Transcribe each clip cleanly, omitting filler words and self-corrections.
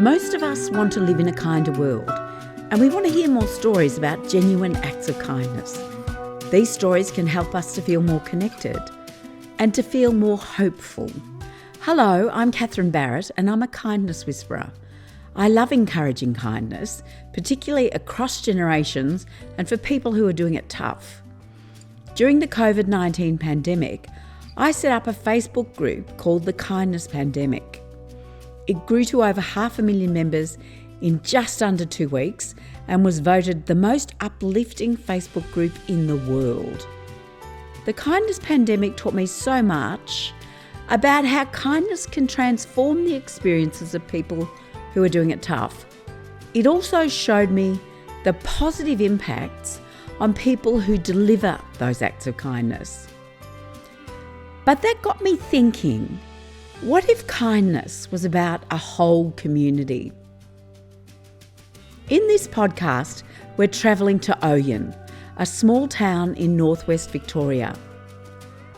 Most of us want to live in a kinder world, and we want to hear more stories about genuine acts of kindness. These stories can help us to feel more connected and to feel more hopeful. Hello, I'm Catherine Barrett, and I'm a kindness whisperer. I love encouraging kindness, particularly across generations and for people who are doing it tough. During the Covid19 pandemic, I set up a Facebook group called the Kindness Pandemic. It grew to over 500,000 members in just under 2 weeks and was voted the most uplifting Facebook group in the world. The Kindness Pandemic taught me so much about how kindness can transform the experiences of people who are doing it tough. It also showed me the positive impacts on people who deliver those acts of kindness. But that got me thinking, what if kindness was about a whole community? In this podcast, we're travelling to Ouyen, a small town in northwest Victoria.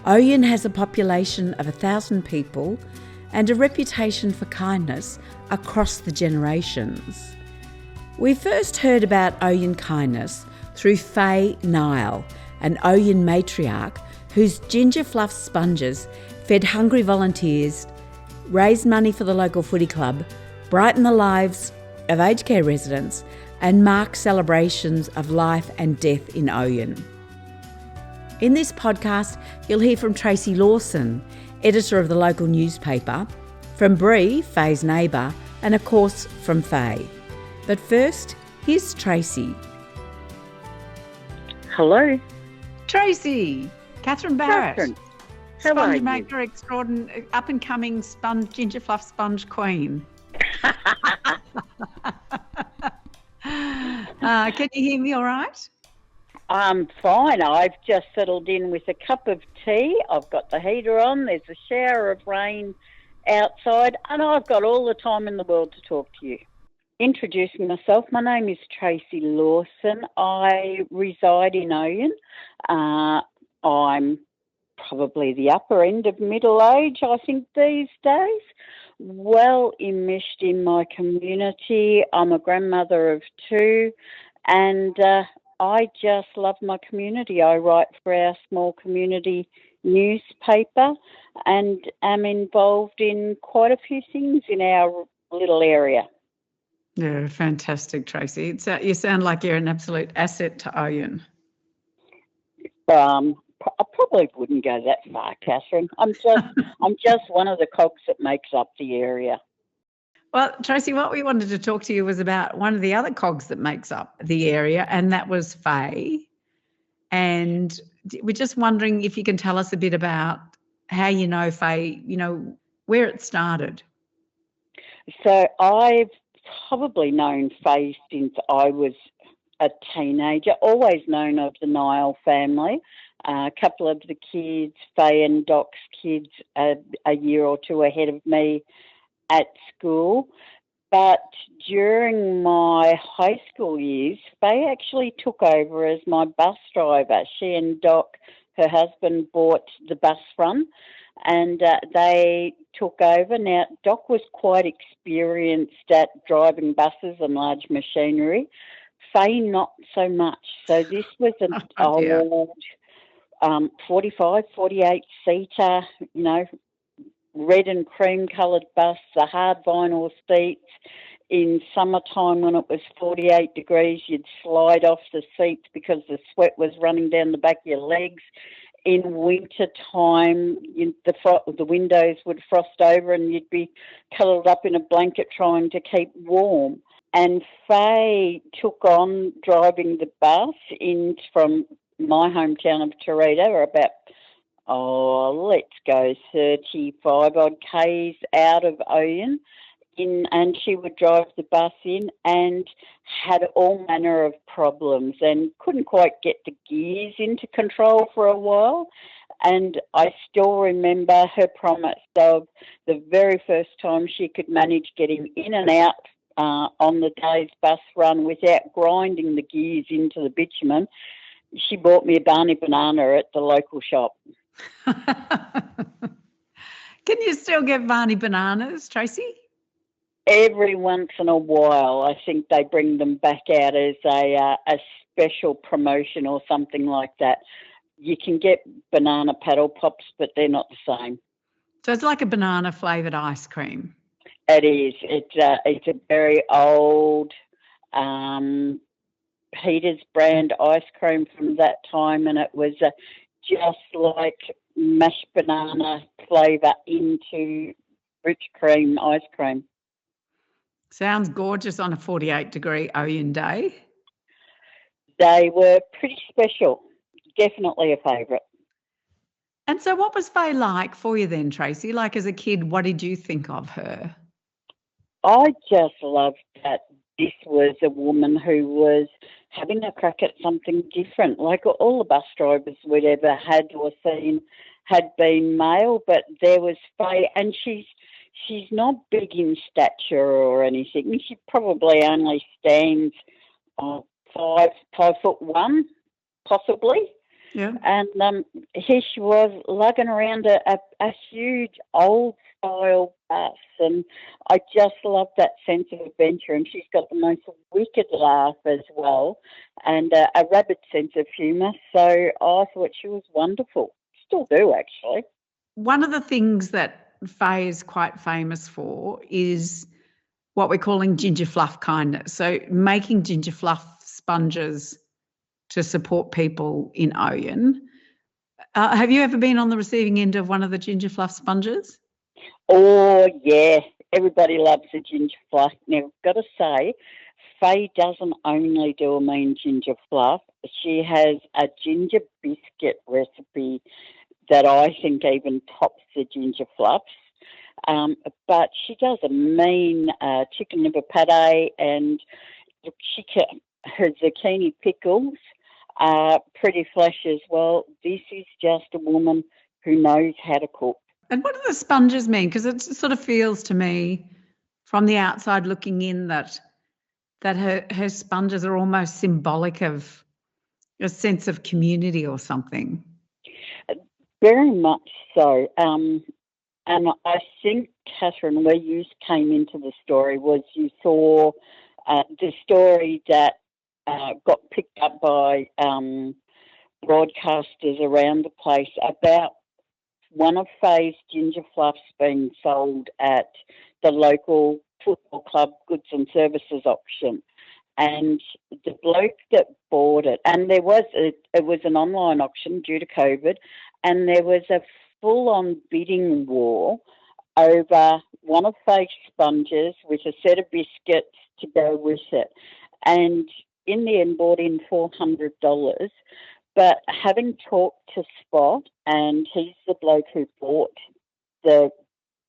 Ouyen has a population of 1,000 people and a reputation for kindness across the generations. We first heard about Ouyen kindness through Faye Nihill, an Ouyen matriarch whose Ginger Fluff sponges fed hungry volunteers, raised money for the local footy club, brightened the lives of aged care residents and marked celebrations of life and death in Ouyen. In this podcast, you'll hear from Tracey Lawson, editor of the local newspaper, from Bree, Faye's neighbour, and of course from Faye. But first, here's Tracey. Hello. Tracey, Catherine Barrett. Catherine, how are Sponge you? maker extraordinary, up-and-coming Ginger Fluff sponge queen. Can you hear me all right? I'm fine. I've just settled in with a cup of tea. I've got the heater on. There's a shower of rain outside, and I've got all the time in the world to talk to you. Introducing myself, my name is Tracey Lawson. I reside in Ouyen. I'm probably the upper end of middle age, I think, these days. Well enmeshed in my community. I'm a grandmother of 2, and I just love my community. I write for our small community newspaper and am involved in quite a few things in our little area. Yeah, fantastic, Tracey. You sound like you're an absolute asset to Ouyen. I probably wouldn't go that far, Catherine. I'm just one of the cogs that makes up the area. Well, Tracey, what we wanted to talk to you was about one of the other cogs that makes up the area, and that was Faye. And we're just wondering if you can tell us a bit about how you know Faye, where it started. So I've probably known Faye since I was a teenager, always known of the Nihill family. A couple of the kids, Faye and Doc's kids, a year or two ahead of me at school. But during my high school years, Faye actually took over as my bus driver. She and Doc, her husband, bought the bus run, and they took over. Now, Doc was quite experienced at driving buses and large machinery. Faye, not so much. So this was an old 45, 48-seater, red and cream coloured bus, the hard vinyl seats. In summertime when it was 48 degrees, you'd slide off the seats because the sweat was running down the back of your legs. In winter time, the windows would frost over and you'd be cuddled up in a blanket trying to keep warm. And Faye took on driving the bus in from my hometown of Narrated, about, let's go 35 odd k's out of Ouyen, and she would drive the bus in and had all manner of problems and couldn't quite get the gears into control for a while. And I still remember her promise of the very first time she could manage getting in and out on the day's bus run without grinding the gears into the bitumen. She bought me a Barney banana at the local shop. Can you still get Barney bananas, Tracey? Every once in a while, I think they bring them back out as a special promotion or something like that. You can get banana paddle pops, but they're not the same. So it's like a banana flavoured ice cream. It is. It's a very old Peter's brand ice cream from that time, and it was just like mashed banana flavour into rich cream ice cream. Sounds gorgeous on a 48-degree Ouyen day. They were pretty special. Definitely a favourite. And so what was Faye like for you then, Tracey? Like as a kid, what did you think of her? I just loved that this was a woman who was having a crack at something different. Like all the bus drivers we'd ever had or seen had been male, but there was Faye, and she's not big in stature or anything. She probably only stands 5'1", possibly. Yeah. And here she was lugging around a huge old-style bus, and I just love that sense of adventure. And she's got the most wicked laugh as well, and a rabid sense of humour. So I thought she was wonderful. Still do, actually. One of the things that Faye is quite famous for is what we're calling ginger fluff kindness. So making ginger fluff sponges to support people in Ouyen. Have you ever been on the receiving end of one of the ginger fluff sponges? Oh, yeah. Everybody loves a ginger fluff. Now, I've got to say, Faye doesn't only do a mean ginger fluff. She has a ginger biscuit recipe that I think even tops the ginger fluffs. But she does a mean chicken liver pate, and her zucchini pickles are pretty flash as well. This is just a woman who knows how to cook. And what do the sponges mean? Because it sort of feels to me from the outside looking in that her sponges are almost symbolic of a sense of community or something. Very much so. And I think, Catherine, where you came into the story was you saw the story that got picked up by broadcasters around the place about one of Faye's ginger fluffs being sold at the local football club goods and services auction. And the bloke that bought it, and it was an online auction due to COVID, and there was a full-on bidding war over one of Faye's sponges with a set of biscuits to go with it. And in the end bought in $400. But having talked to Spot, and he's the bloke who bought the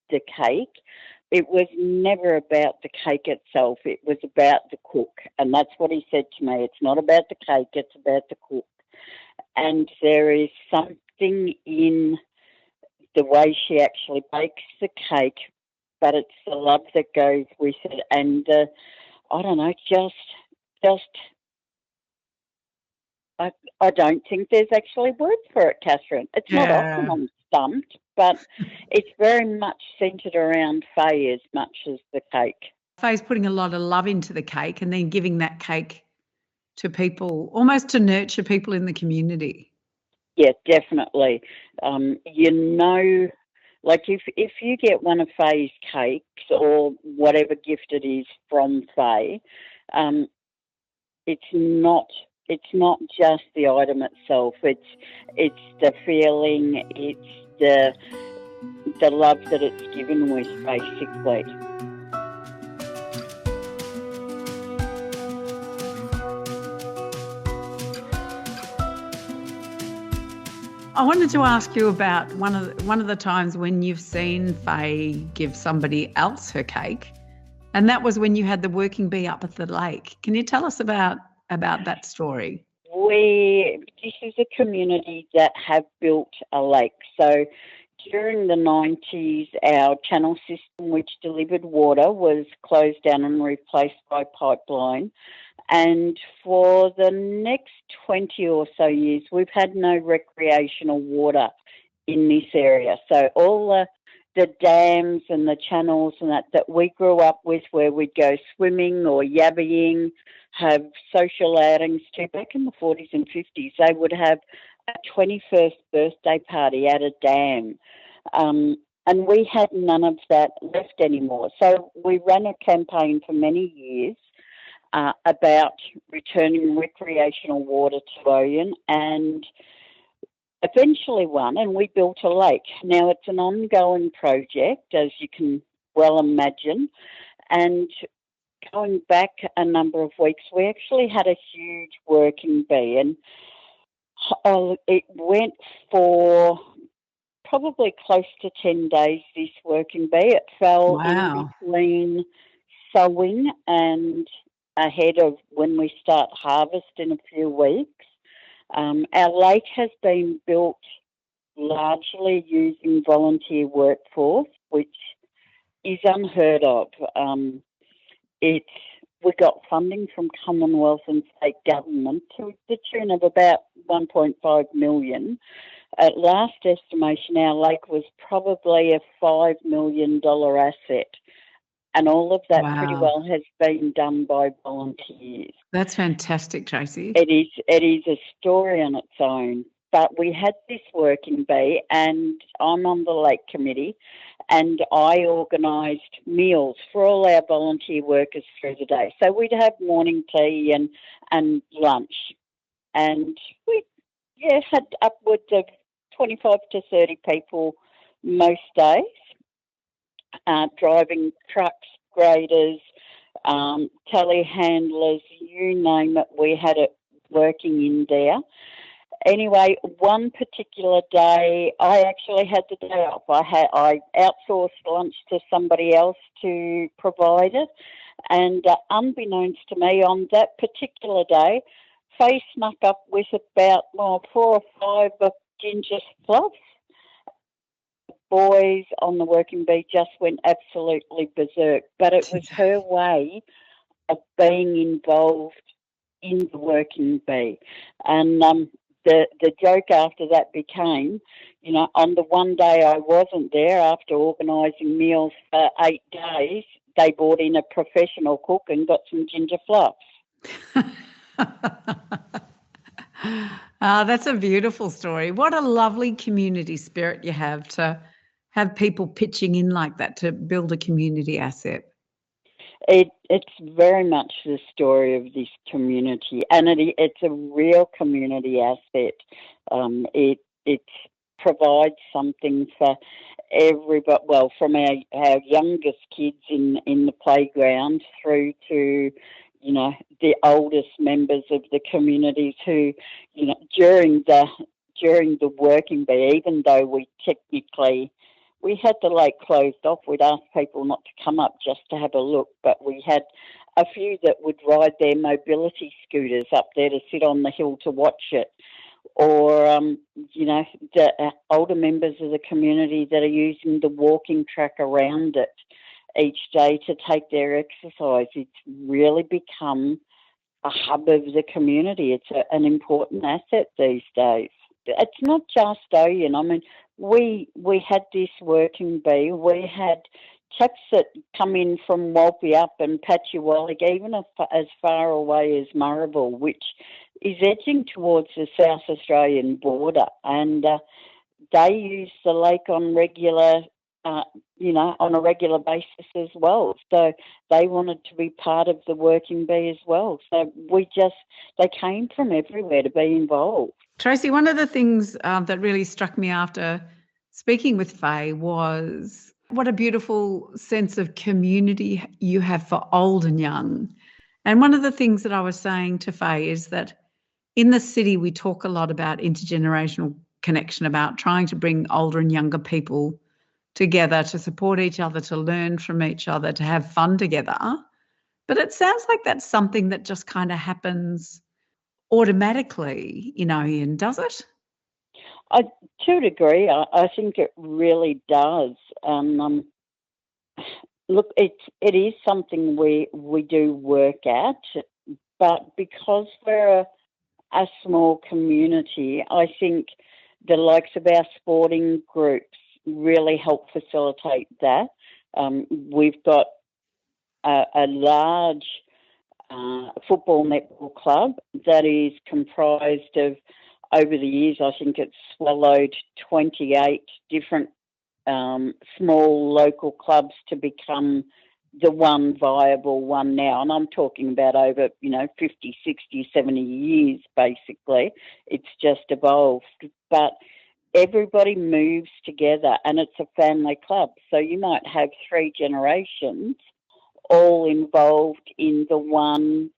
cake, it was never about the cake itself. It was about the cook. And that's what he said to me. It's not about the cake, it's about the cook. And there is something in the way she actually bakes the cake, but it's the love that goes with it. And I don't know, I don't think there's actually words for it, Catherine. It's not often I'm stumped, but it's very much centred around Faye as much as the cake. Faye's putting a lot of love into the cake and then giving that cake to people, almost to nurture people in the community. Yeah, definitely. Like if you get one of Faye's cakes or whatever gift it is from Faye, it's not just the item itself. It's the feeling. It's the love that it's given with, basically. I wanted to ask you about one of the times when you've seen Faye give somebody else her cake, and that was when you had the working bee up at the lake. Can you tell us about that story? This is a community that have built a lake. So during the 90s, our channel system, which delivered water, was closed down and replaced by pipeline. And for the next 20 or so years, we've had no recreational water in this area. So all the the dams and the channels and that we grew up with, where we'd go swimming or yabbying, have social outings too. Back in the 40s and 50s, they would have a 21st birthday party at a dam. And we had none of that left anymore. So we ran a campaign for many years about returning recreational water to Ouyen, and eventually won, and we built a lake. Now, it's an ongoing project, as you can well imagine, and going back a number of weeks, we actually had a huge working bee, and it went for probably close to 10 days, this working bee. It fell in between sowing and ahead of when we start harvest in a few weeks. Our lake has been built largely using volunteer workforce, which is unheard of. We got funding from Commonwealth and state government to the tune of about $1.5 million. At last estimation, our lake was probably a $5 million asset, and all of that pretty well has been done by volunteers. That's fantastic, Tracey. It is a story on its own. But we had this working bee, and I'm on the lake committee, and I organised meals for all our volunteer workers through the day. So we'd have morning tea and lunch, and we had upwards of 25 to 30 people most days, driving trucks, graders, telehandlers, you name it, we had it working in there. Anyway, one particular day, I actually had the day off. I outsourced lunch to somebody else to provide it, and unbeknownst to me, on that particular day, Faye snuck up with about 4 or 5 of Ginger Fluff. Boys on the working bee just went absolutely berserk, but it was her way of being involved in the working bee. And the joke after that became, on the one day I wasn't there, after organising meals for 8 days, they brought in a professional cook and got some ginger fluffs. That's a beautiful story. What a lovely community spirit you have to have people pitching in like that to build a community asset. It's very much the story of this community, and it's a real community asset. It provides something for everybody, well, from our youngest kids in the playground through to, the oldest members of the communities who, during the working bee, even though we had the lake closed off, we'd ask people not to come up just to have a look, but we had a few that would ride their mobility scooters up there to sit on the hill to watch it, or, the older members of the community that are using the walking track around it each day to take their exercise. It's really become a hub of the community. It's an important asset these days. It's not just Ouyen. I mean, we had this working bee. We had chaps that come in from Walpi up and Patchewallig, even as far away as Murrabble, which is edging towards the South Australian border. And they use the lake on a regular basis as well. So they wanted to be part of the working bee as well. So they came from everywhere to be involved. Tracey, one of the things that really struck me after speaking with Faye was what a beautiful sense of community you have for old and young. And one of the things that I was saying to Faye is that in the city we talk a lot about intergenerational connection, about trying to bring older and younger people together to support each other, to learn from each other, to have fun together. But it sounds like that's something that just kind of happens automatically, Ouyen, does it? To a degree, I think it really does. Look, it is something we do work at, but because we're a small community, I think the likes of our sporting groups really help facilitate that. We've got a large football netball club that is comprised of, over the years, I think it's swallowed 28 different small local clubs to become the one viable one now. And I'm talking about over, 50, 60, 70 years, basically. It's just evolved. But everybody moves together and it's a family club. So you might have 3 generations all involved in the one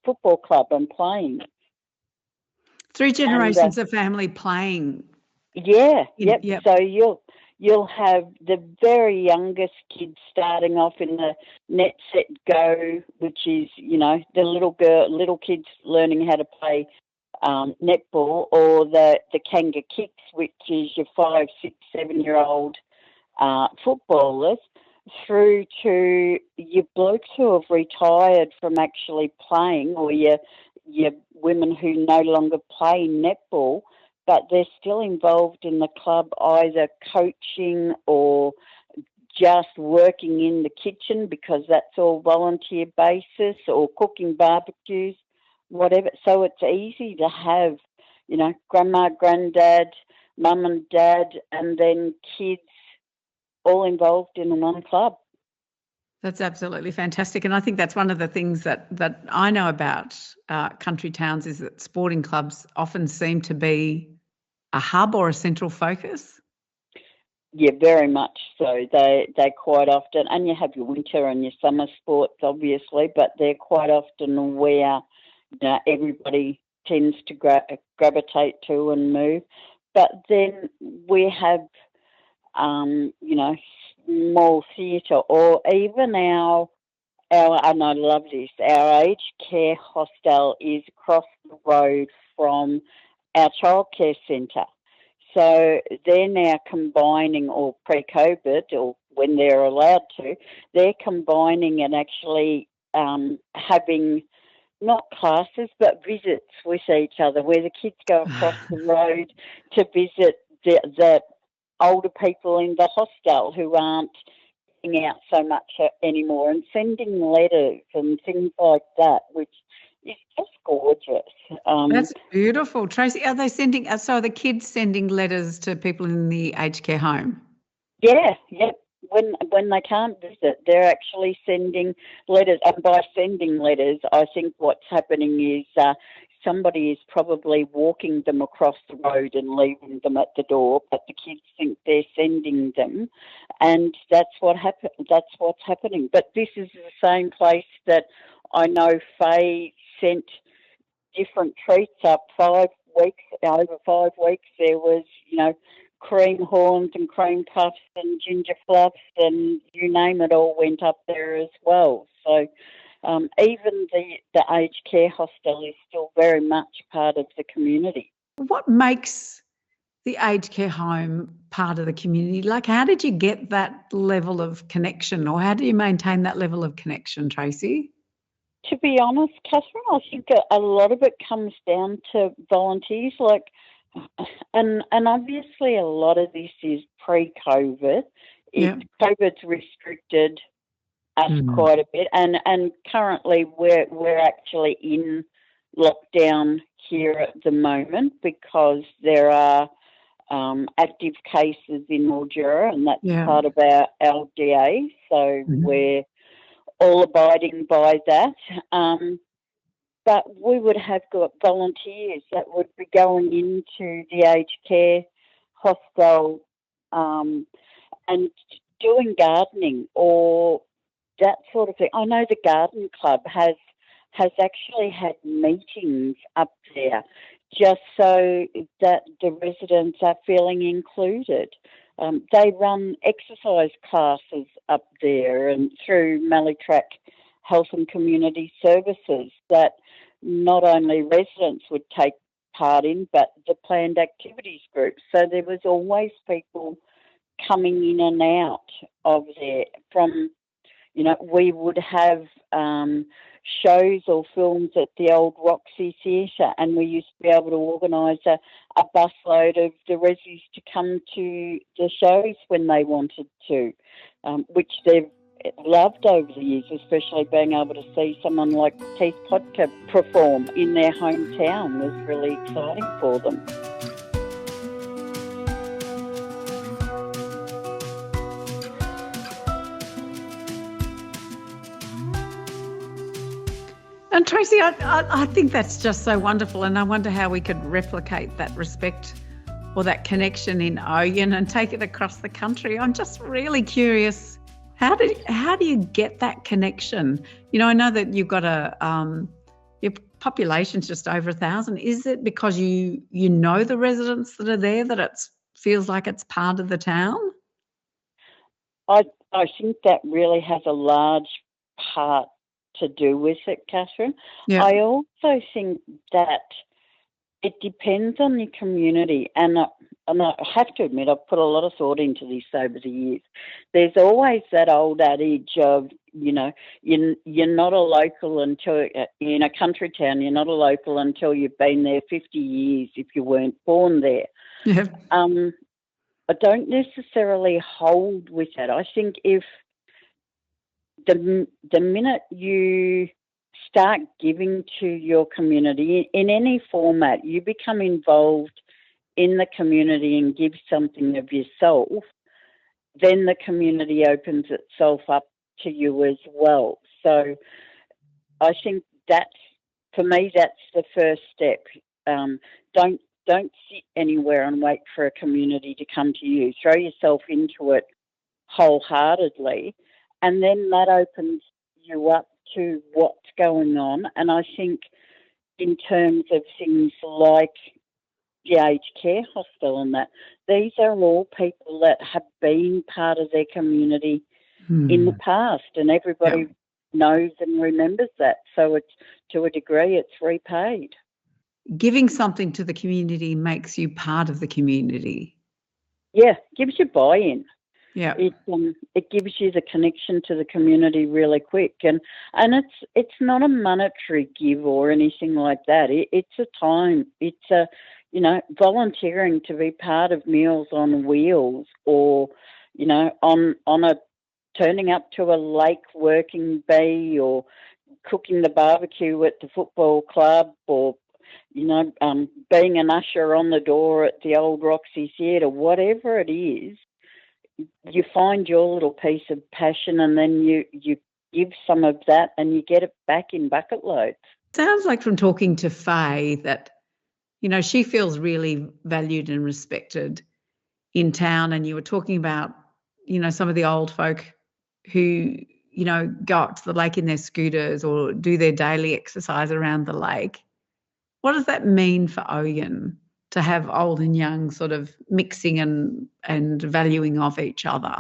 football club and playing. 3 generations of family playing. Yeah, Yep. So you'll have the very youngest kids starting off in the net set go, which is, the little kids learning how to play netball, or the kanga kicks, which is your 5, 6, 7-year-old footballers, through to your blokes who have retired from actually playing, or your women who no longer play netball, but they're still involved in the club, either coaching or just working in the kitchen, because that's all volunteer basis, or cooking barbecues, whatever. So it's easy to have, grandma, granddad, mum and dad, and then kids all involved in one club. That's absolutely fantastic. And I think that's one of the things that I know about country towns, is that sporting clubs often seem to be a hub or a central focus. Yeah, very much so. They quite often, and you have your winter and your summer sports, obviously, but they're quite often where everybody tends to gravitate to and move. But then we have, small theatre, or even our, and I love this, our aged care hostel is across the road from our childcare centre. So they're now combining, or pre-COVID, or when they're allowed to, they're combining and actually having not classes but visits with each other, where the kids go across the road to visit the older people in the hostel who aren't getting out so much anymore, and sending letters and things like that, which is just gorgeous. That's beautiful. Tracey, are they sending, so are the kids sending letters to people in the aged care home? Yeah. When they can't visit, they're actually sending letters. And by sending letters, I think what's happening is somebody is probably walking them across the road and leaving them at the door, but the kids think they're sending them, and that's what's happening. But this is the same place that I know Faye sent different treats up 5 weeks. Over 5 weeks, there was, cream horns and cream puffs and ginger fluffs, and you name it, all went up there as well. So even the aged care hostel is still very much part of the community. What makes the aged care home part of the community? Like, how did you get that level of connection, or how do you maintain that level of connection, Tracey? To be honest, Catherine, I think a lot of it comes down to volunteers, and obviously a lot of this is pre-COVID. COVID's restricted us quite a bit, and currently we're actually in lockdown here at the moment, because there are active cases in Mildura, and that's part of our LDA, so we're all abiding by that. But we would have got volunteers that would be going into the aged care hostel and doing gardening or that sort of thing. I know the garden club has actually had meetings up there just so that the residents are feeling included. They run exercise classes up there, and through Mallytrack Health and Community Services, that not only residents would take part in, but the planned activities group. So there was always people coming in and out of there from, we would have shows or films at the old Roxy Theatre, and we used to be able to organise a busload of the residents to come to the shows when they wanted to, which they've loved over the years, especially being able to see someone like Keith Podka perform in their hometown was really exciting for them. And Tracey, I think that's just so wonderful, and I wonder how we could replicate that respect or that connection in Ouyen and take it across the country. I'm just really curious, how do you get that connection? I know that you've got your population's just over 1,000. Is it because you know the residents that are there that it feels like it's part of the town? I think that really has a large part to do with it, Catherine. Yeah. I also think that it depends on the community, and I have to admit I've put a lot of thought into this over the years. There's always that old adage of, you're not a local until, in a country town, you're not a local until you've been there 50 years if you weren't born there. Yeah. I don't necessarily hold with that. I think if the minute you start giving to your community in any format, you become involved in the community and give something of yourself, then the community opens itself up to you as well. So I think for me, that's the first step. Don't sit anywhere and wait for a community to come to you. Throw yourself into it wholeheartedly, and then that opens you up to what's going on. And I think in terms of things like the aged care hospital and that, these are all people that have been part of their community in the past, and everybody knows and remembers that. So it's, to a degree, it's repaid. Giving something to the community makes you part of the community. Yeah, gives you buy-in. Yeah, it gives you the connection to the community really quick, and it's not a monetary give or anything like that. It's a time. It's a volunteering to be part of Meals on Wheels, or on a turning up to a lake working bee, or cooking the barbecue at the football club, or being an usher on the door at the old Roxy Theatre. Whatever it is, you find your little piece of passion, and then you give some of that and you get it back in bucket loads. Sounds like from talking to Faye that, she feels really valued and respected in town. And you were talking about, some of the old folk who, go up to the lake in their scooters or do their daily exercise around the lake. What does that mean for Ouyen to have old and young sort of mixing and valuing of each other?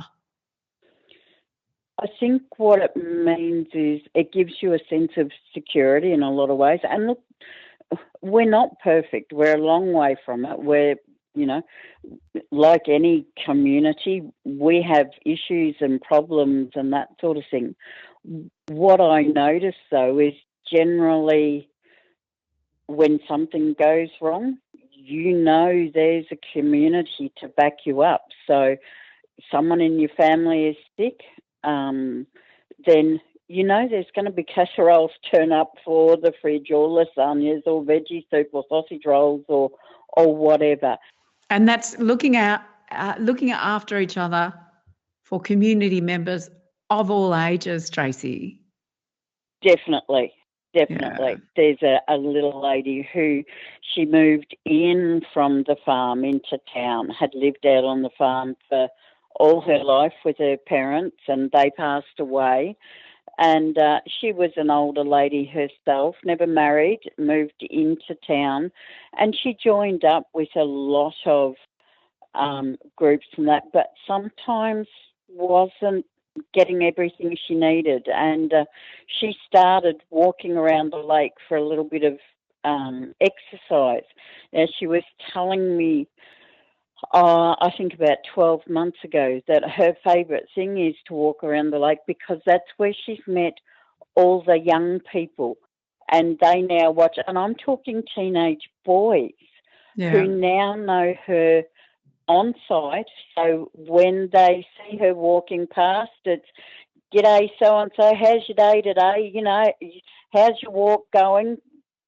I think what it means is it gives you a sense of security in a lot of ways. And look, we're not perfect. We're a long way from it. We're, like any community, we have issues and problems and that sort of thing. What I notice, though, is generally when something goes wrong, there's a community to back you up. So someone in your family is sick, then there's going to be casseroles turn up for the fridge, or lasagnas, or veggie soup, or sausage rolls, or whatever. And that's looking after each other for community members of all ages, Tracey. Definitely. Yeah. There's a little lady who she moved in from the farm into town, had lived out on the farm for all her life with her parents, and they passed away. And she was an older lady herself, never married, moved into town, and she joined up with a lot of groups and that, but sometimes wasn't getting everything she needed. And she started walking around the lake for a little bit of exercise. Now, she was telling me, I think about 12 months ago, that her favourite thing is to walk around the lake because that's where she's met all the young people, and they now watch. And I'm talking teenage boys who now know her on site. So when they see her walking past, it's, "G'day, so-and-so, how's your day today? You know, how's your walk going?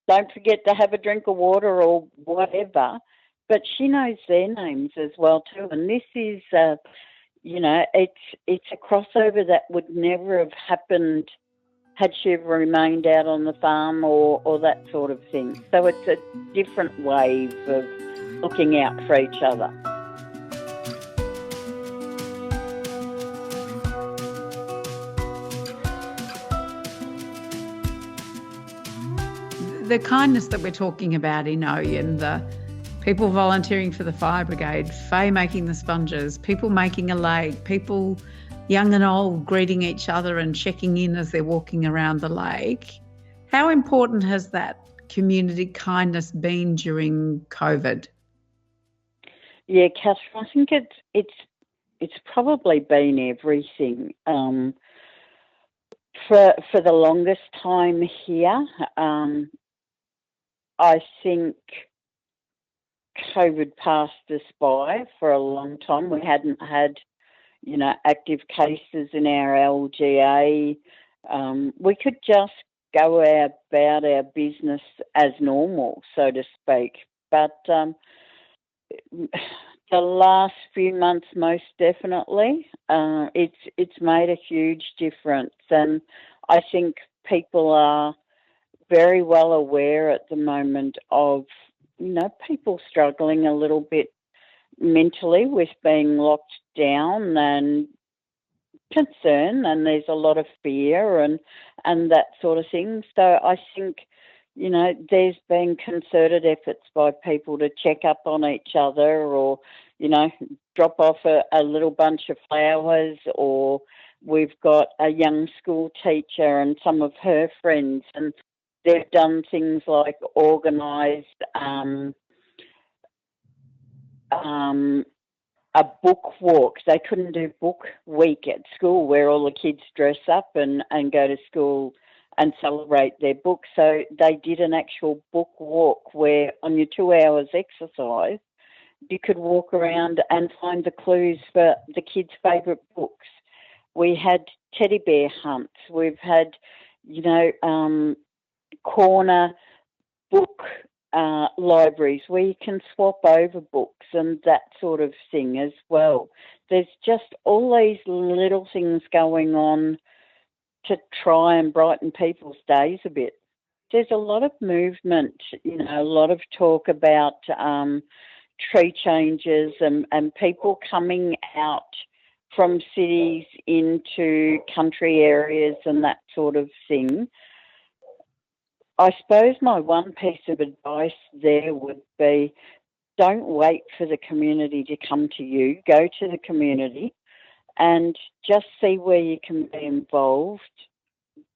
Don't forget to have a drink of water," or whatever. But she knows their names as well too. And this is, it's a crossover that would never have happened had she remained out on the farm or that sort of thing. So it's a different wave of looking out for each other. The kindness that we're talking about in Ouyen, the people volunteering for the fire brigade, Faye making the sponges, people making a lake, people young and old greeting each other and checking in as they're walking around the lake. How important has that community kindness been during COVID? Yeah, Catherine, I think it's probably been everything. For the longest time here, I think COVID passed us by for a long time. We hadn't had, active cases in our LGA. We could just go about our business as normal, so to speak. But the last few months, most definitely, it's made a huge difference. And I think people are very well aware at the moment of, people struggling a little bit mentally with being locked down and concern, and there's a lot of fear and that sort of thing. So I think, there's been concerted efforts by people to check up on each other or, drop off a little bunch of flowers, or we've got a young school teacher and some of her friends, and they've done things like organised a book walk. They couldn't do book week at school where all the kids dress up and go to school and celebrate their books. So they did an actual book walk where on your 2 hours exercise, you could walk around and find the clues for the kids' favourite books. We had teddy bear hunts. We've had, corner book libraries where you can swap over books and that sort of thing as well. There's just all these little things going on to try and brighten people's days a bit. There's a lot of movement, a lot of talk about tree changes and people coming out from cities into country areas and that sort of thing. I suppose my one piece of advice there would be, don't wait for the community to come to you. Go to the community and just see where you can be involved.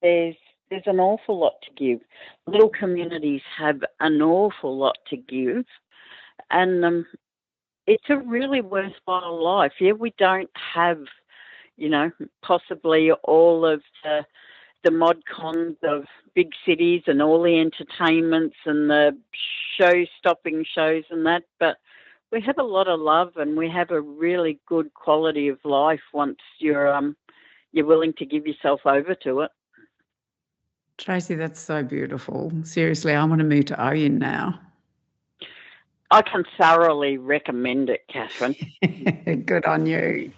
There's an awful lot to give. Little communities have an awful lot to give, and it's a really worthwhile life. Yeah, we don't have, possibly all of the mod cons of big cities and all the entertainments and the show-stopping shows and that, but we have a lot of love and we have a really good quality of life once you're willing to give yourself over to it. Tracey, that's so beautiful. Seriously, I want to move to Ouyen now. I can thoroughly recommend it, Catherine. Good on you.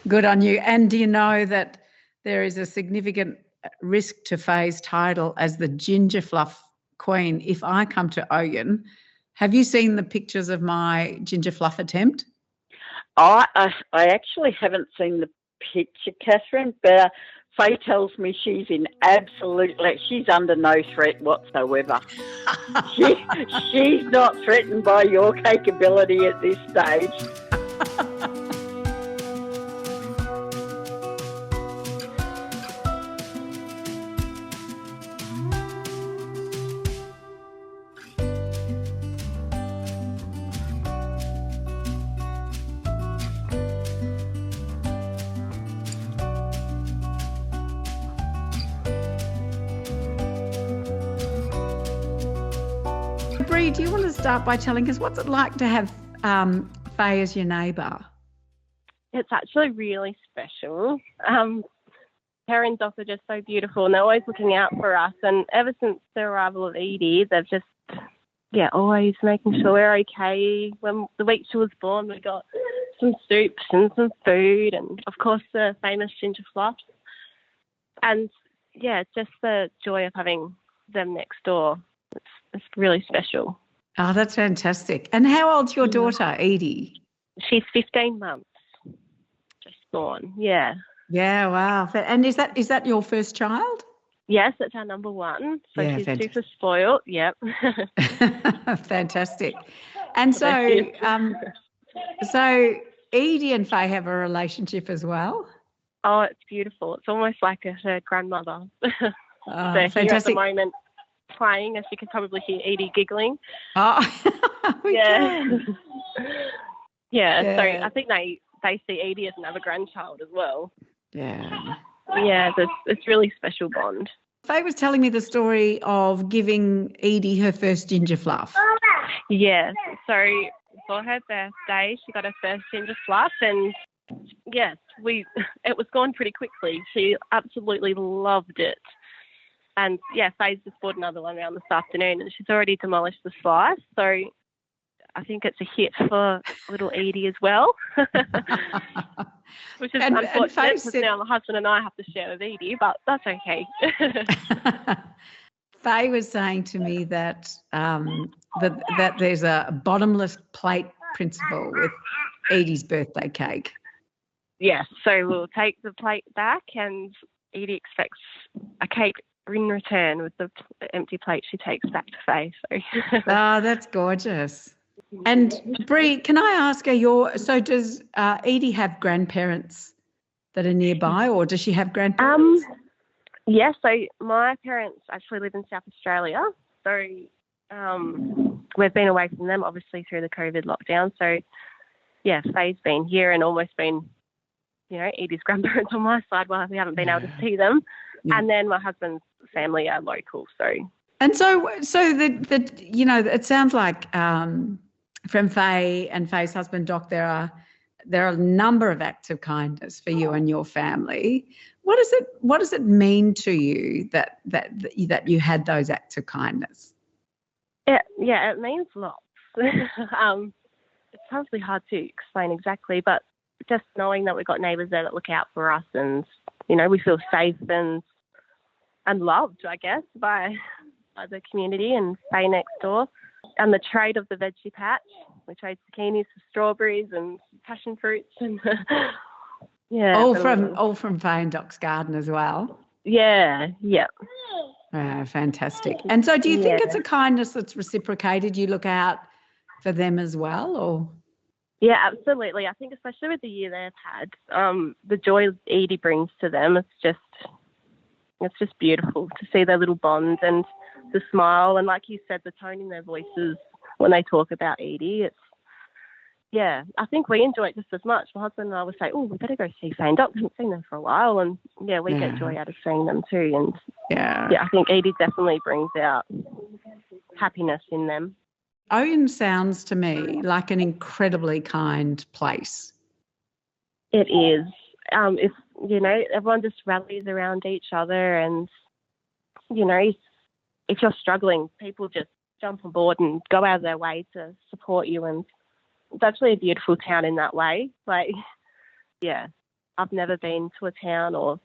Good on you. And do you know that there is a significant risk to Faye's title as the Ginger Fluff Queen if I come to Ouyen? Have you seen the pictures of my ginger fluff attempt? I actually haven't seen the picture, Catherine, but Faye tells me she's under no threat whatsoever. She's not threatened by your capability at this stage. Bree, do you want to start by telling us what's it like to have Faye as your neighbour? It's actually really special. Her and Doc are just so beautiful, and they're always looking out for us. And ever since the arrival of Edie, they've just, always making sure we're okay. When the week she was born, we got some soups and some food, and of course the famous Ginger Fluff. And just the joy of having them next door. It's really special. Oh, that's fantastic. And how old's your daughter, Edie? She's 15 months, just born. Yeah. Yeah, wow. And is that your first child? Yes, it's our number one. So she's fantastic. super spoiled. Yep. Fantastic. And so Edie and Faye have a relationship as well? Oh, it's beautiful. It's almost like her grandmother. Oh, They're fantastic. here at the moment playing, as you can probably hear Edie giggling. Oh, we can. Yeah, so I think they see Edie as another grandchild as well. Yeah. Yeah, it's really special bond. Faye was telling me the story of giving Edie her first Ginger Fluff. Yes, so for her birthday, she got her first Ginger Fluff, and yes, it was gone pretty quickly. She absolutely loved it. And, Faye's just bought another one around this afternoon, and she's already demolished the slice. So I think it's a hit for little Edie as well, which is unfortunate because now my husband and I have to share with Edie, but that's okay. Faye was saying to me that that there's a bottomless plate principle with Edie's birthday cake. Yes, so we'll take the plate back, and Edie expects a cake in return with the empty plate she takes back to Faye. So. Oh, that's gorgeous. And Bree, can I ask her, does Edie have grandparents that are nearby, or does she have grandparents? Yes, so my parents actually live in South Australia, so we've been away from them obviously through the COVID lockdown. So Faye's been here and almost been, Edie's grandparents on my side while we haven't been able to see them. Yeah. And then my husband's family are local, so. And so it sounds like from Faye and Faye's husband Doc, there are a number of acts of kindness for you and your family. What does it mean to you that you had those acts of kindness? It means lots. It's probably hard to explain exactly, but just knowing that we've got neighbours there that look out for us, and we feel safe and loved, I guess, by the community and Faye next door. And the trade of the veggie patch, we trade zucchinis for strawberries and passion fruits, and all from Faye and Doc's garden as well. Yeah. Fantastic. And so, do you think it's a kindness that's reciprocated? You look out for them as well, or? Yeah, absolutely. I think especially with the year they've had, the joy Edie brings to them, it's just beautiful to see their little bonds and the smile, and like you said, the tone in their voices when they talk about Edie. I think we enjoy it just as much. My husband and I would say, oh, we better go see Faye and Doc. We haven't seen them for a while, and we get joy out of seeing them too. And I think Edie definitely brings out happiness in them. Ouyen sounds to me like an incredibly kind place. It is. If everyone just rallies around each other, and if you're struggling, people just jump on board and go out of their way to support you, and it's actually a beautiful town in that way. I've never been to a town or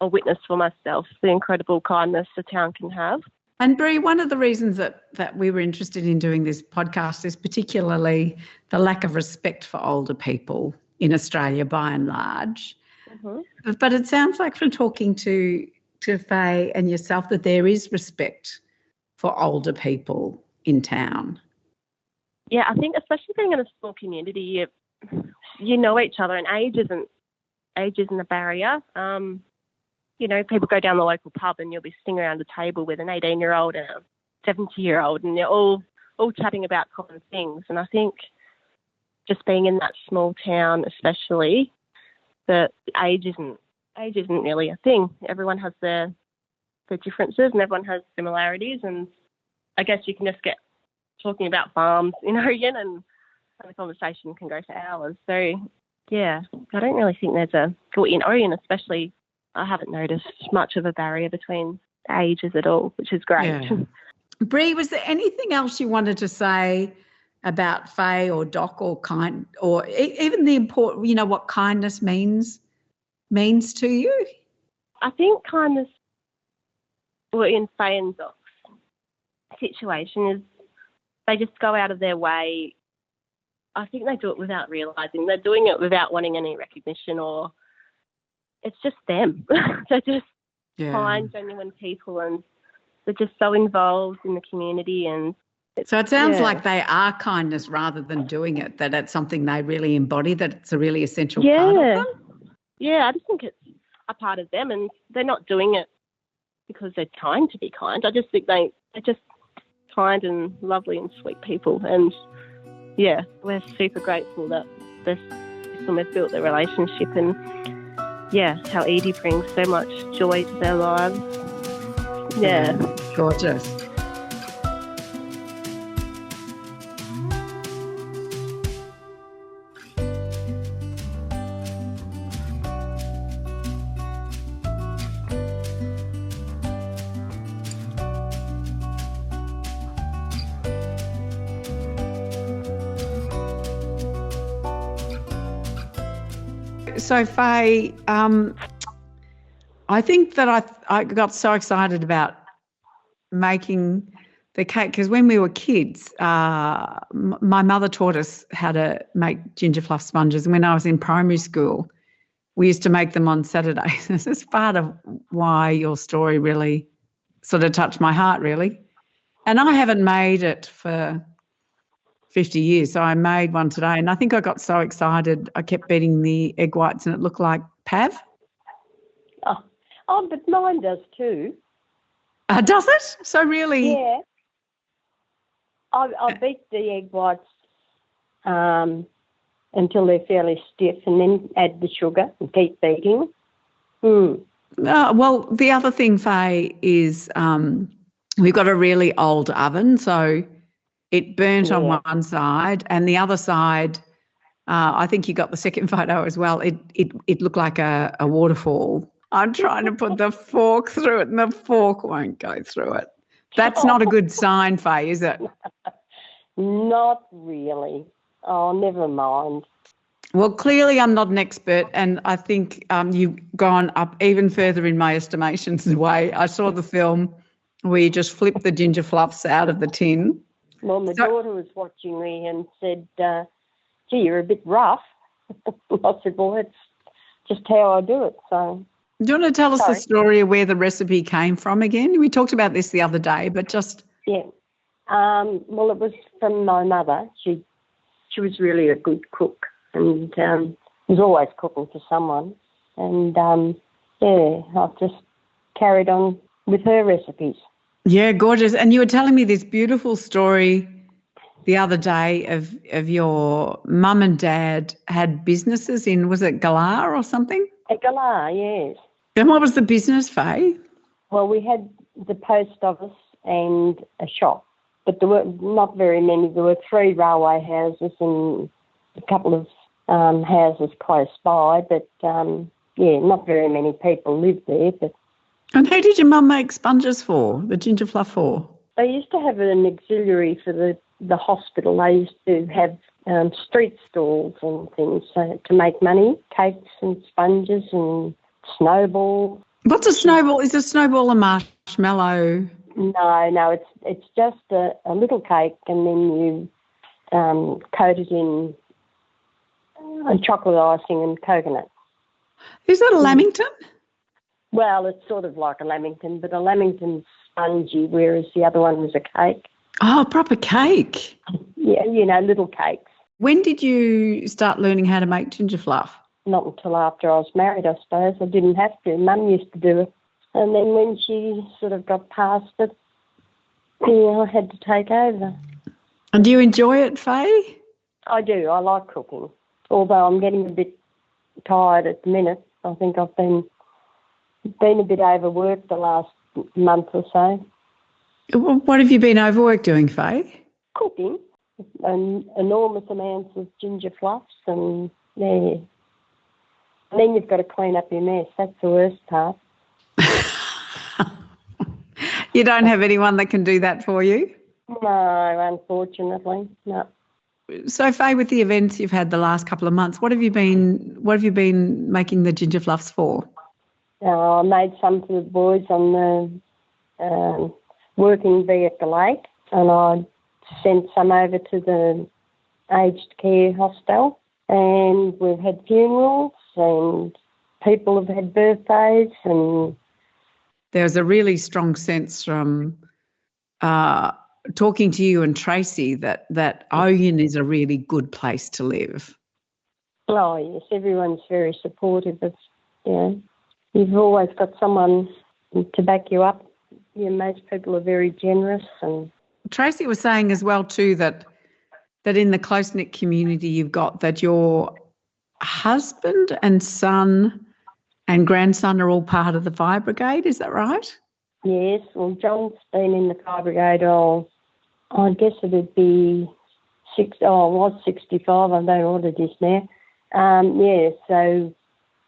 witnessed for myself the incredible kindness the town can have. And Bree, one of the reasons that we were interested in doing this podcast is particularly the lack of respect for older people in Australia by and large. Mm-hmm. But it sounds like from talking to Faye and yourself that there is respect for older people in town. Yeah, I think especially being in a small community, you know each other, and age isn't a barrier. People go down the local pub and you'll be sitting around a table with an 18-year-old and a 70-year-old, and they're all chatting about common things. And I think just being in that small town, especially, that age isn't really a thing. Everyone has their differences, and everyone has similarities, and I guess you can just get talking about farms in Ouyen, and the conversation can go for hours. So, yeah, I don't really think in Ouyen especially, I haven't noticed much of a barrier between ages at all, which is great. Yeah. Bree, was there anything else you wanted to say about Faye or Doc or kind, or even the important, what kindness means to you? I think kindness, in Faye and Doc's situation, is they just go out of their way. I think they do it without realising. They're doing it without wanting any recognition, or it's just them. They're just kind, genuine people, and they're just so involved in the community. And so it sounds like they are kindness rather than doing it, that it's something they really embody, that it's a really essential part of them. Yeah, I just think it's a part of them, and they're not doing it because they're trying to be kind. I just think they're just kind and lovely and sweet people. And, yeah, we're super grateful that they've built their relationship, and, yeah, how Edie brings so much joy to their lives. Yeah. Gorgeous. So, Faye, I think that I got so excited about making the cake because when we were kids, my mother taught us how to make ginger fluff sponges. And when I was in primary school, we used to make them on Saturdays. This is part of why your story really sort of touched my heart, really. And I haven't made it for 50 years. So I made one today, and I think I got so excited I kept beating the egg whites and it looked like Pav. Oh, but mine does too. Does it? So really? Yeah. I beat the egg whites until they're fairly stiff, and then add the sugar and keep beating. Well, the other thing, Faye, is we've got a really old oven, so it burnt on one side, and the other side, I think you got the second photo as well, it looked like a waterfall. I'm trying to put the fork through it and the fork won't go through it. That's not a good sign, Faye, is it? Not really. Oh, never mind. Well, clearly I'm not an expert, and I think you've gone up even further in my estimations the way I saw the film where you just flipped the ginger fluffs out of the tin. Well, my daughter was watching me and said, gee, you're a bit rough. I said, well, that's just how I do it. So, do you want to tell us the story of where the recipe came from again? We talked about this the other day, but just... Yeah. Well, it was from my mother. She was really a good cook, and was always cooking for someone. And, I've just carried on with her recipes. Yeah, gorgeous. And you were telling me this beautiful story the other day of your mum and dad had businesses in, was it Galar or something? At Galar, yes. And what was the business, Faye? Well, we had the post office and a shop, but there were not very many. There were 3 railway houses and a couple of houses close by, but, not very many people lived there. But. And who did your mum make sponges for, the ginger fluff for? They used to have an auxiliary for the hospital. They used to have street stalls and things to make money, cakes and sponges and snowballs. What's a snowball? Is a snowball a marshmallow? No, it's just a little cake, and then you coat it in chocolate icing and coconut. Is that a Lamington? Well, it's sort of like a Lamington, but a Lamington's spongy, whereas the other one was a cake. Oh, a proper cake. Yeah, little cakes. When did you start learning how to make ginger fluff? Not until after I was married, I suppose. I didn't have to. Mum used to do it. And then when she sort of got past it, I had to take over. And do you enjoy it, Faye? I do. I like cooking. Although I'm getting a bit tired at the minute. I think I've been a bit overworked the last month or so. What have you been overworked doing, Faye? cooking, enormous amounts of ginger fluffs, and yeah. And then you've got to clean up your mess. That's the worst part. You don't have anyone that can do that for you? No, unfortunately, no. So, Faye, with the events you've had the last couple of months, what have you been making the ginger fluffs for? I made some for the boys on the working bee at the lake, and I sent some over to the aged care hostel. And we've had funerals, and people have had birthdays, and there's a really strong sense from talking to you and Tracey that Ouyen is a really good place to live. Oh, yes, everyone's very supportive. You've always got someone to back you up. Most people are very generous. And Tracey was saying as well too that in the close-knit community you've got that your husband and son and grandson are all part of the fire brigade, is that right? Yes, well, John's been in the fire brigade, I guess it would be I was 65, I don't know what it is now. So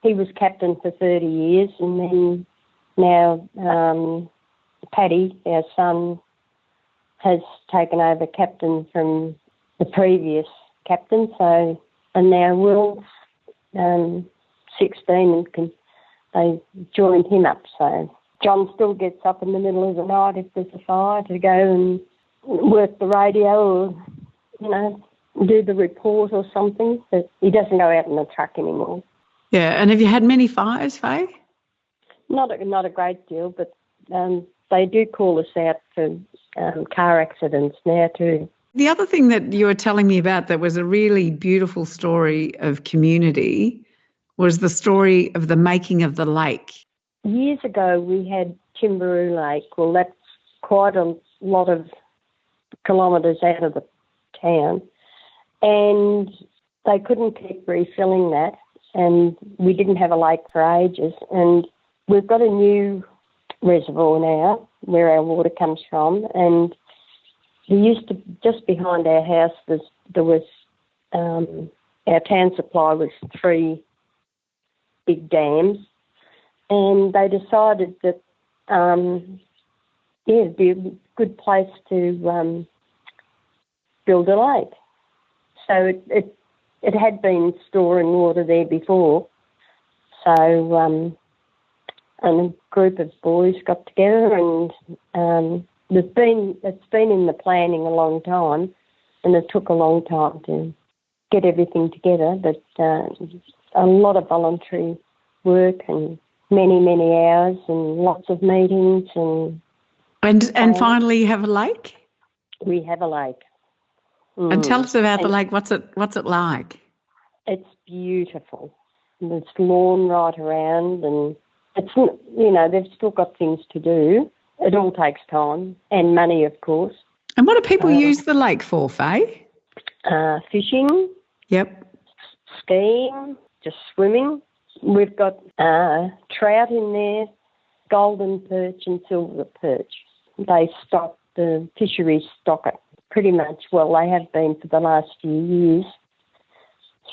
he was captain for 30 years, and then now Paddy, our son, has taken over captain from the previous captain, and now Will's 16 and they joined him up. So John still gets up in the middle of the night if there's a fire to go and work the radio or, do the report or something, but he doesn't go out in the truck anymore. Yeah, and have you had many fires, Faye? Not a great deal, but they do call us out for car accidents now too. The other thing that you were telling me about that was a really beautiful story of community was the story of the making of the lake. Years ago we had Timberoo Lake. Well, that's quite a lot of kilometres out of the town, and they couldn't keep refilling that, and we didn't have a lake for ages, and we've got a new reservoir now where our water comes from, and we used to, just behind our house, there was our town supply was 3 big dams, and they decided that it'd be a good place to build a lake. So it had been storing water there before. So and a group of boys got together, and it's been in the planning a long time, and it took a long time to get everything together, but a lot of voluntary work and many, many hours and lots of meetings. And finally you have a lake? We have a lake. And tell us about the lake. What's it like? It's beautiful. There's lawn right around, and it's, they've still got things to do. It all takes time and money, of course. And what do people use the lake for, Faye? Fishing. Yep. Skiing, just swimming. We've got trout in there, golden perch and silver perch. The fisheries stock it pretty much. Well, they have been for the last few years.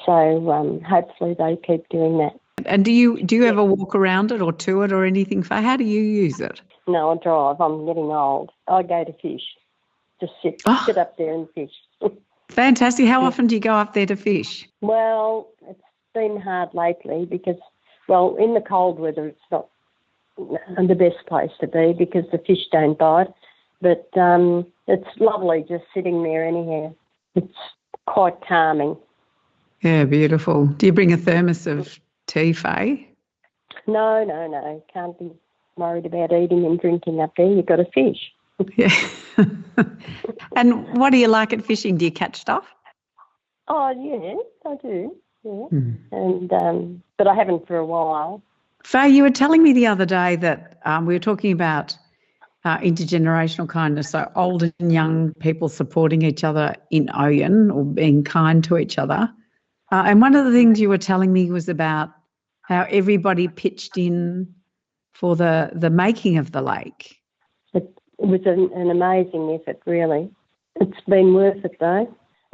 So hopefully they keep doing that. And do you ever walk around it or to it or anything, Faye? How do you use it? No, I drive. I'm getting old. I go to fish. Just sit up there and fish. Fantastic. How often do you go up there to fish? Well, it's been hard lately because, in the cold weather it's not the best place to be because the fish don't bite. But it's lovely just sitting there anyhow. It's quite calming. Yeah, beautiful. Do you bring a thermos of tea, Faye? No. Can't be worried about eating and drinking up there. You've got to fish. Yeah. And what do you like at fishing? Do you catch stuff? Oh, yes, I do. Yeah. And but I haven't for a while. Faye, you were telling me the other day that we were talking about intergenerational kindness, so old and young people supporting each other in Ouyen or being kind to each other. And one of the things you were telling me was about how everybody pitched in for the making of the lake. It was an amazing effort, really. It's been worth it though.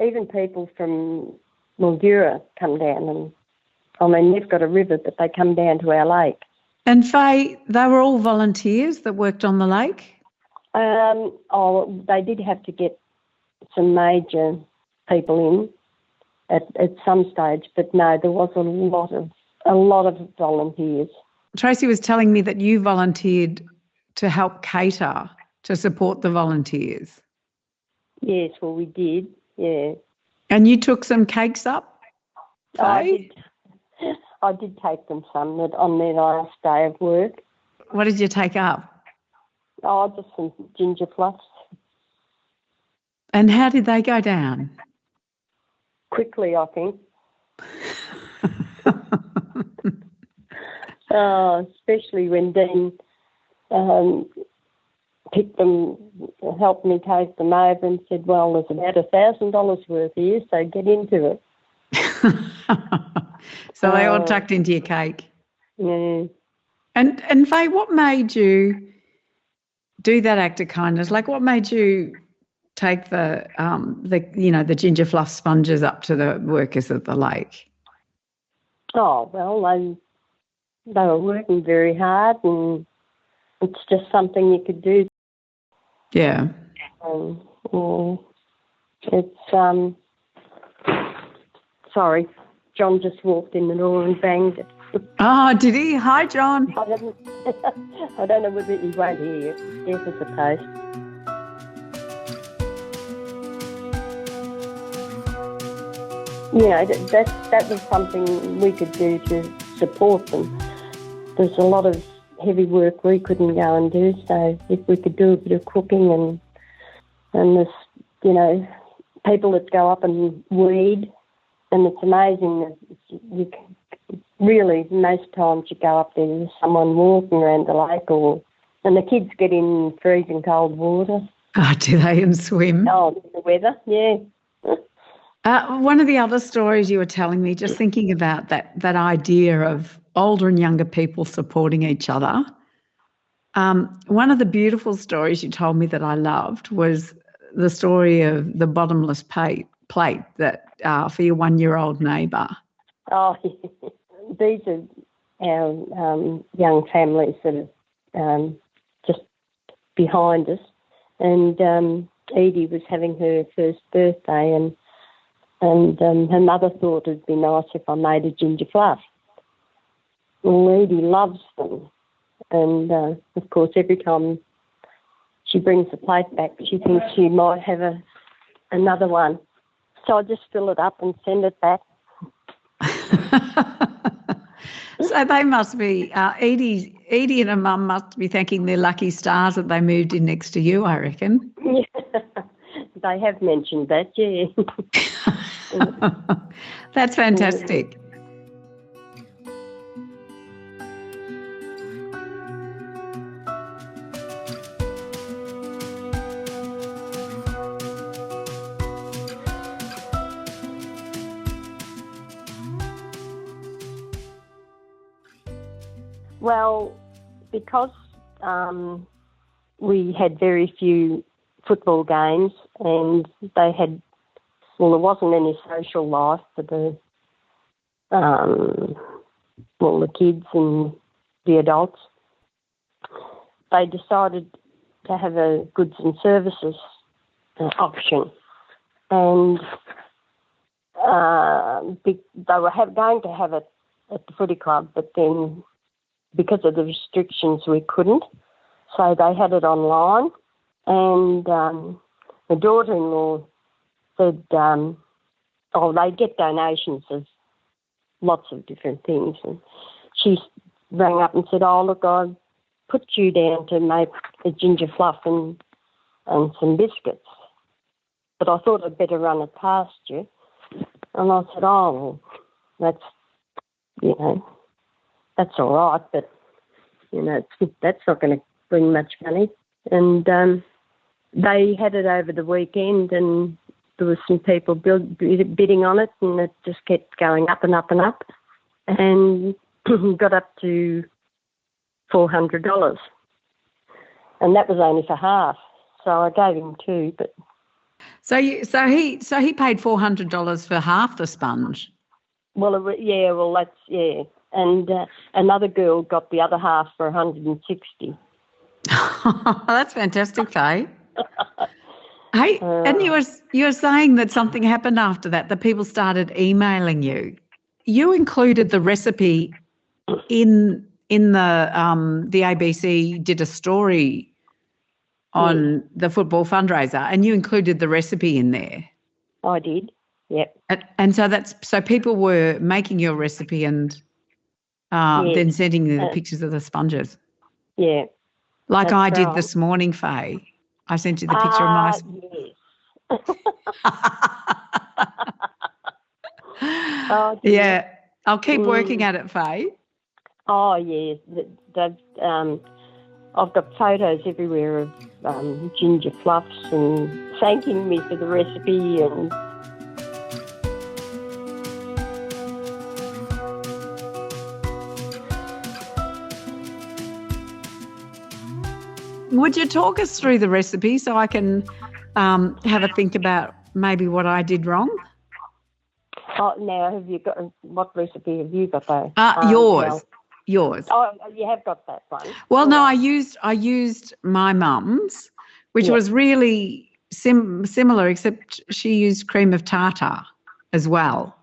Even people from Mildura come down and, I mean, they've got a river, but they come down to our lake. And Faye, they were all volunteers that worked on the lake? They did have to get some major people in at some stage, but no, there was a lot of volunteers. Tracey was telling me that you volunteered to help cater to support the volunteers. Yes, well, we did, yeah. And you took some cakes up, Faye? I did take them some on their last day of work. What did you take up? Oh, just some ginger fluffs. And how did they go down? Quickly, I think. Especially when Dean picked them, helped me take them over and said, well, there's about $1,000 worth here, so get into it. So they all tucked into your cake. Yeah. And Faye, what made you do that act of kindness? Like, what made you take the ginger fluff sponges up to the workers at the lake? Oh, well, they were working very hard, and it's just something you could do. Yeah. It's sorry, John just walked in the door and banged it. Oh, did he? Hi, John. I don't know whether he won't hear you. Yes, I suppose. You know, that was something we could do to support them. There's a lot of heavy work we couldn't go and do, so if we could do a bit of cooking and there's, you know, people that go up and weed, and it's amazing that you can, really, most times you go up there, there's someone walking around the lake, and the kids get in freezing cold water. Oh, do they, and swim? Oh, the weather, yeah. One of the other stories you were telling me, just thinking about that idea of older and younger people supporting each other. One of the beautiful stories you told me that I loved was the story of the bottomless plate that for your 1-year-old neighbour. Oh, these are our young families that are just behind us. And Edie was having her first birthday, and her mother thought it'd be nice if I made a ginger fluff. Well, Edie loves them. And, of course, every time she brings the plate back, she thinks she might have another one. So I just fill it up and send it back. So they must be, Edie and her mum must be thanking their lucky stars that they moved in next to you, I reckon. Yeah, they have mentioned that, yeah. That's fantastic. Well, because we had very few football games, and there wasn't any social life for the kids and the adults. They decided to have a goods and services option, and they were going to have it at the footy club, but then because of the restrictions we couldn't, so they had it online. And the daughter-in-law said, they get donations of lots of different things. And she rang up and said, oh, look, I put you down to make a ginger fluff and some biscuits. But I thought I'd better run it past you. And I said, oh, well, that's all right, but, that's not going to bring much money. And they had it over the weekend, and there was some people bidding on it, and it just kept going up and up and up, and got up to $400. And that was only for half, so I gave him 2, but So he paid $400 for half the sponge. Well, and another girl got the other half for 160. That's fantastic, Faye. Hey, and you were saying that something happened after that people started emailing you. You included the recipe in the ABC did a story on the football fundraiser, and you included the recipe in there. I did. Yep. And so people were making your recipe and then sending you the pictures of the sponges. Yeah. Like I did this morning, Faye. I sent you the picture of my. Yes. Yeah, I'll keep working at it, Faye. Oh yes, I've got photos everywhere of Ginger Fluffs and thanking me for the recipe and. Would you talk us through the recipe so I can have a think about maybe what I did wrong? Oh, now have you got what recipe have you got though? Yours. Oh, you have got that one. Well, no, I used my mum's, which was really similar, except she used cream of tartar as well.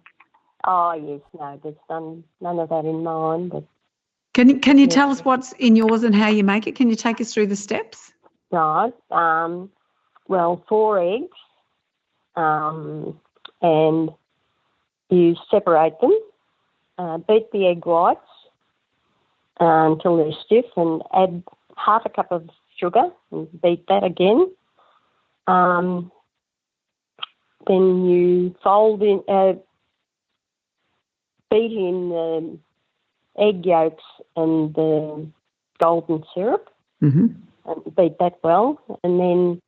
Oh yes, no, there's none of that in mine. But can you tell us what's in yours and how you make it? Can you take us through the steps? Right. Well, 4 eggs, and you separate them. Beat the egg whites until they're stiff, and add half a cup of sugar and beat that again. Then you fold in, beat in the egg yolks and the golden syrup, and beat that well. And then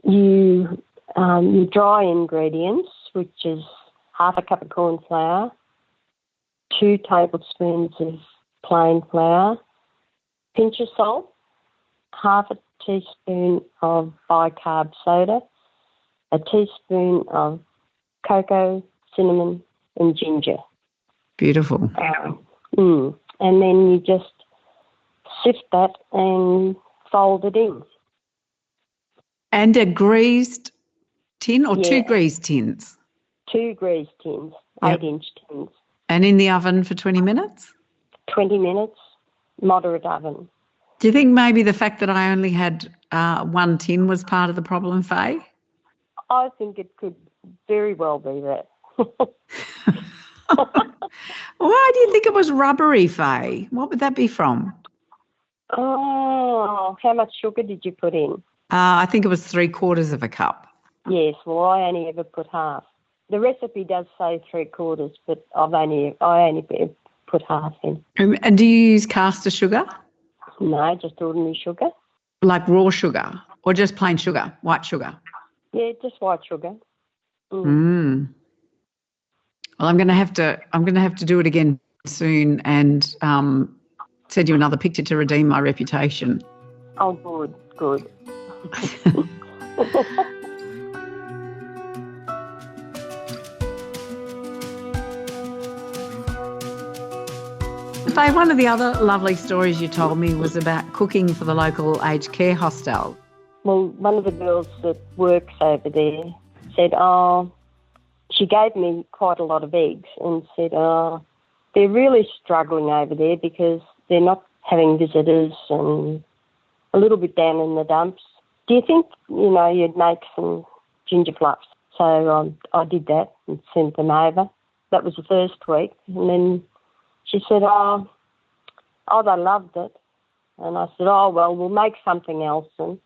you your dry ingredients, which is half a cup of corn flour, 2 tablespoons of plain flour, pinch of salt, half a teaspoon of bicarb soda, a teaspoon of cocoa, cinnamon and ginger. Beautiful. And then you just sift that and fold it in. And a greased tin or 2 greased tins? 2 greased tins, 8-inch tins. And in the oven for 20 minutes? 20 minutes, moderate oven. Do you think maybe the fact that I only had 1 tin was part of the problem, Faye? I think it could very well be that. Why do you think it was rubbery, Faye? What would that be from? Oh, how much sugar did you put in? I think it was 3/4 of a cup. Yes, well, I only ever put half. The recipe does say 3/4, but I only put half in. And do you use caster sugar? No, just ordinary sugar. Like raw sugar or just plain sugar, white sugar? Yeah, just white sugar. Well, I'm going to have to do it again soon and send you another picture to redeem my reputation. Oh, good. Faye, one of the other lovely stories you told me was about cooking for the local aged care hostel. Well, one of the girls that works over there said, she gave me quite a lot of eggs and said, they're really struggling over there because they're not having visitors and a little bit down in the dumps. Do you think, you'd make some ginger fluffs? So I did that and sent them over. That was the first week. And then she said, oh, they loved it. And I said, oh, well, we'll make something else. And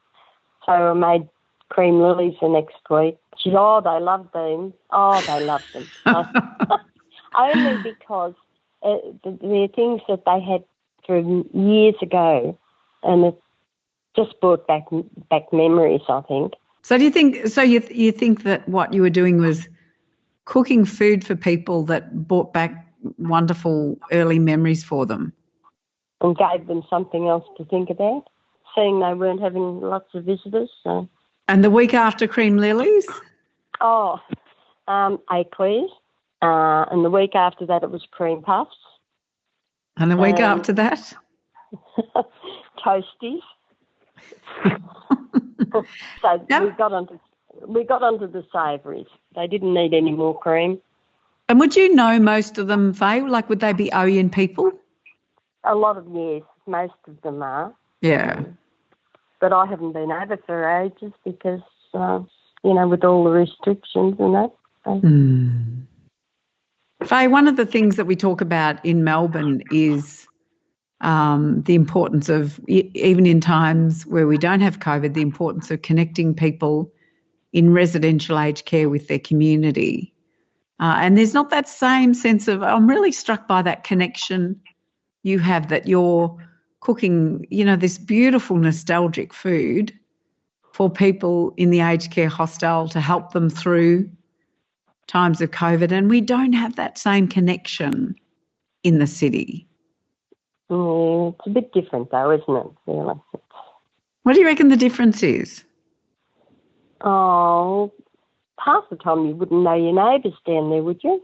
so I made cream lilies the next week. She said, oh, they loved them. Oh, they loved them. Only because they're things that they had from years ago, and it just brought back memories, I think. So do you think? So you think that what you were doing was cooking food for people that brought back wonderful early memories for them, and gave them something else to think about, seeing they weren't having lots of visitors. So And the week after cream lilies? Oh, eclairs. And the week after that it was cream puffs. And the week after that? Toasties. So Yep. we got onto the savouries. They didn't need any more cream. And would you know most of them, Faye? Like, would they be Ouyen people? A lot of, yes, most of them are. Yeah. But I haven't been over for ages because, with all the restrictions and that. Faye, one of the things that we talk about in Melbourne is the importance of, even in times where we don't have COVID, the importance of connecting people in residential aged care with their community. And there's not that same sense of, I'm really struck by that connection you have, that you're cooking, this beautiful nostalgic food for people in the aged care hostel to help them through times of COVID. And we don't have that same connection in the city. It's a bit different though, isn't it, really? What do you reckon the difference is? Oh, half the time you wouldn't know your neighbours down there, would you?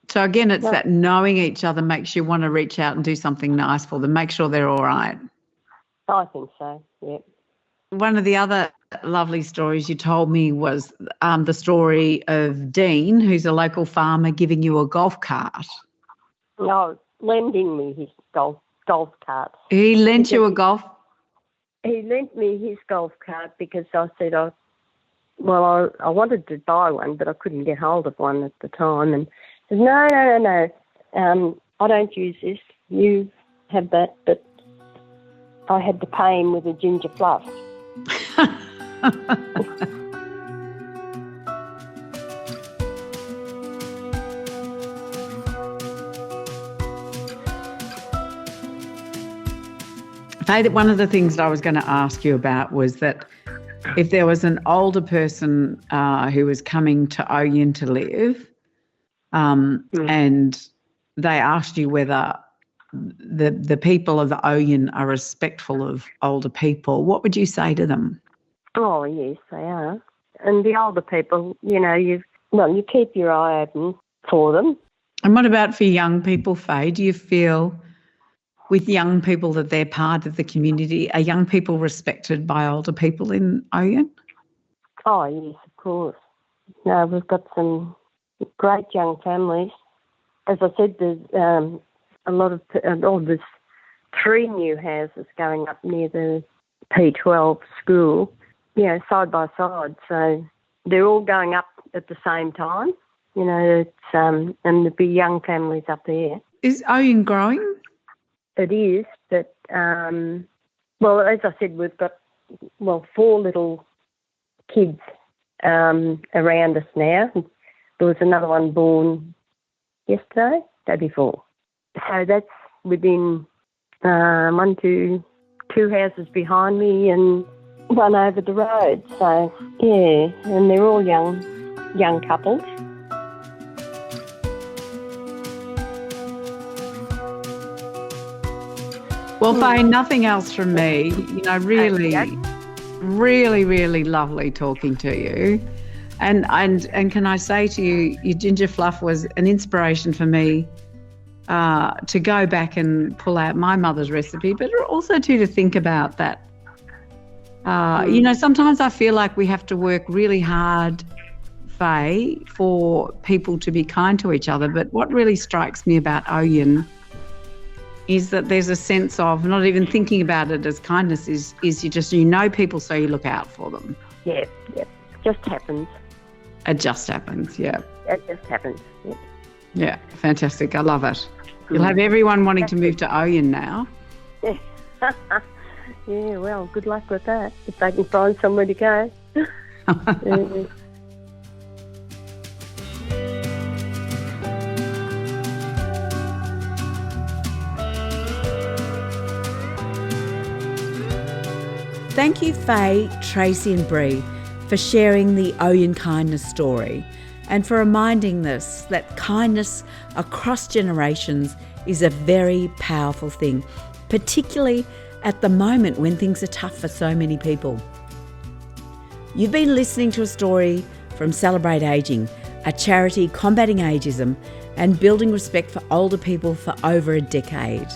So again, it's that knowing each other makes you want to reach out and do something nice for them, make sure they're all right. I think so, yeah. One of the other lovely stories you told me was the story of Dean, who's a local farmer, giving you a golf cart. No, lending me his golf cart. He lent you a golf? He lent me his golf cart because I said I wanted to buy one, but I couldn't get hold of one at the time. And he said, no. I don't use this. You have that. But I had to pay him with a Ginger Fluff. Faye, one of the things that I was going to ask you about was that if there was an older person who was coming to Ouyen to live and they asked you whether the people of the Ouyen are respectful of older people, what would you say to them? Oh, yes, they are. And the older people, you keep your eye open for them. And what about for young people, Faye? Do you feel with young people that they're part of the community? Are young people respected by older people in Ouyen? Oh, yes, of course. No, we've got some great young families. As I said, there's there's 3 new houses going up near the P12 school, side by side. So they're all going up at the same time, and there'll be young families up there. Is Ouyen growing? It is, but, as I said, we've got, 4 little kids around us now. There was another one born yesterday, day before. So that's within 2 houses behind me and one over the road. So, yeah, and they're all young couples. Well, Faye, nothing else from me. Really, really, really lovely talking to you. And can I say to you, your Ginger Fluff was an inspiration for me to go back and pull out my mother's recipe, but also to think about that. Sometimes I feel like we have to work really hard, Faye, for people to be kind to each other. But what really strikes me about Ouyen is that there's a sense of not even thinking about it as kindness, is you know people, so you look out for them. Yeah, just happens. It just happens, yeah. It just happens, yeah. Yeah, fantastic. I love it. You'll have everyone wanting to move to Ouyen now. Yeah. Yeah, well, good luck with that, if they can find somewhere to go. Thank you, Faye, Tracey and Bree, for sharing the Ouyen kindness story and for reminding us that kindness across generations is a very powerful thing, particularly at the moment when things are tough for so many people. You've been listening to a story from Celebrate Ageing, a charity combating ageism and building respect for older people for over a decade.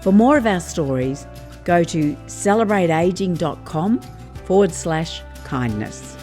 For more of our stories, go to celebrateaging.com/kindness.